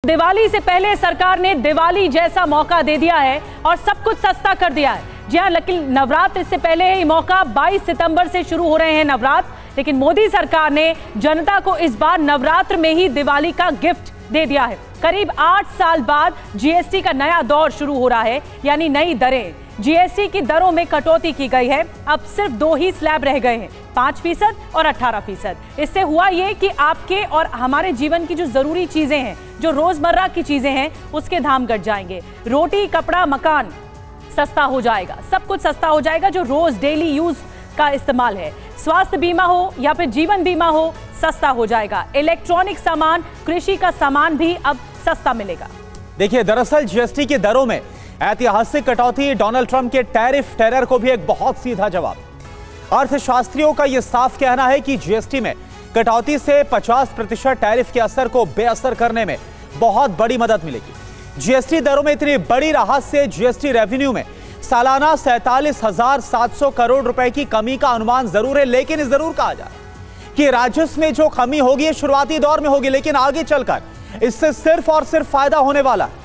दिवाली से पहले सरकार ने दिवाली जैसा मौका दे दिया है और सब कुछ सस्ता कर दिया है। जी हां, लेकिन नवरात्र से पहले ये मौका 22 सितंबर से शुरू हो रहे हैं नवरात्र, लेकिन मोदी सरकार ने जनता को इस बार नवरात्र में ही दिवाली का गिफ्ट दे दिया है। करीब 8 साल बाद जीएसटी का नया दौर शुरू हो रहा है, यानी नई दरें। जीएसटी की दरों में कटौती की गई है। अब सिर्फ 2 ही स्लैब रह गए हैं, 5% और 18%। इससे हुआ ये कि आपके और हमारे जीवन की जो जरूरी चीजें हैं, जो रोजमर्रा की चीजें हैं, उसके दाम घट जाएंगे। रोटी, कपड़ा, मकान सस्ता हो जाएगा, सब कुछ सस्ता हो जाएगा जो रोज डेली यूज का इस्तेमाल है। स्वास्थ्य बीमा हो या फिर जीवन बीमा हो, सस्ता हो जाएगा। इलेक्ट्रॉनिक सामान, कृषि का सामान भी अब सस्ता मिलेगा। देखिए, दरअसल जीएसटी की दरों में ऐतिहासिक कटौती डोनाल्ड ट्रंप के टैरिफ टेरर को भी एक बहुत सीधा जवाब। अर्थशास्त्रियों का यह साफ कहना है कि जीएसटी में कटौती से 50% टैरिफ के असर को बेअसर करने में बहुत बड़ी मदद मिलेगी। जीएसटी दरों में इतनी बड़ी राहत से जीएसटी रेवेन्यू में सालाना 47,700 करोड़ रुपए की कमी का अनुमान जरूर है, लेकिन इस जरूर कहा जाए कि राजस्व में जो कमी होगी शुरुआती दौर में होगी, लेकिन आगे चलकर इससे सिर्फ और सिर्फ फायदा होने वाला है।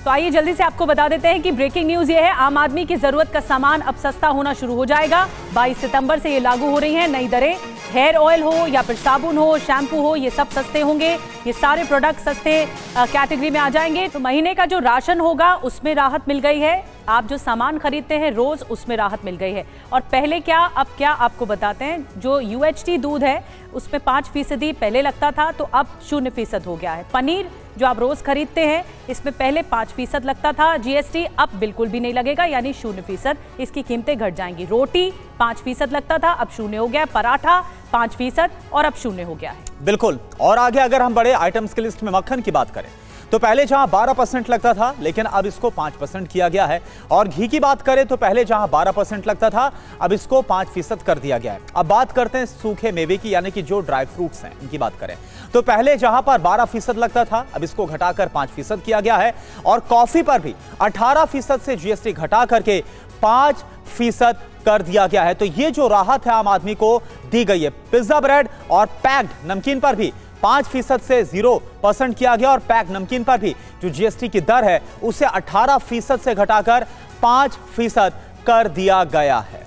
तो आइए जल्दी से आपको बता देते हैं कि ब्रेकिंग न्यूज ये है, आम आदमी की जरूरत का सामान अब सस्ता होना शुरू हो जाएगा। 22 सितंबर से ये लागू हो रही हैं नई दरें। हेयर ऑयल हो या फिर साबुन हो, शैम्पू हो, ये सब सस्ते होंगे। ये सारे प्रोडक्ट सस्ते कैटेगरी में आ जाएंगे। तो महीने का जो राशन होगा उसमें राहत मिल गई है। आप जो सामान खरीदते हैं रोज, उसमें राहत मिल गई है। और पहले क्या अब क्या आपको बताते हैं। जो UHT दूध है उसमें 5% पहले लगता था, तो अब 0% हो गया है। पनीर जो आप रोज खरीदते हैं इसमें पहले 5% लगता था जीएसटी, अब बिल्कुल भी नहीं लगेगा, यानी 0%। इसकी कीमतें घट जाएंगी। रोटी 5% लगता था, अब 0 हो गया। पराठा 5% और अब 0 हो गया है। बिल्कुल। और आगे अगर हम बड़े आइटम्स की लिस्ट में मक्खन की बात करें तो पहले जहां 12% लगता था, लेकिन अब इसको 5% किया गया है। और घी की बात करें तो पहले जहां 12% लगता था, अब इसको 5% कर दिया गया है। अब बात करते हैं सूखे मेवे की, यानी कि जो ड्राई फ्रूट्स हैं इनकी बात करें तो पहले जहां पर 12% लगता था, अब इसको घटाकर 5% किया गया है। और कॉफी पर भी 18% से जीएसटी घटा करके 5% कर दिया गया है। तो ये जो राहत है आम आदमी को दी गई है। पिज्जा, ब्रेड और पैक्ड नमकीन पर भी 5% से 0% किया गया। और पैक नमकीन पर भी जो जीएसटी की दर है उसे 18% से घटाकर 5% कर दिया गया है।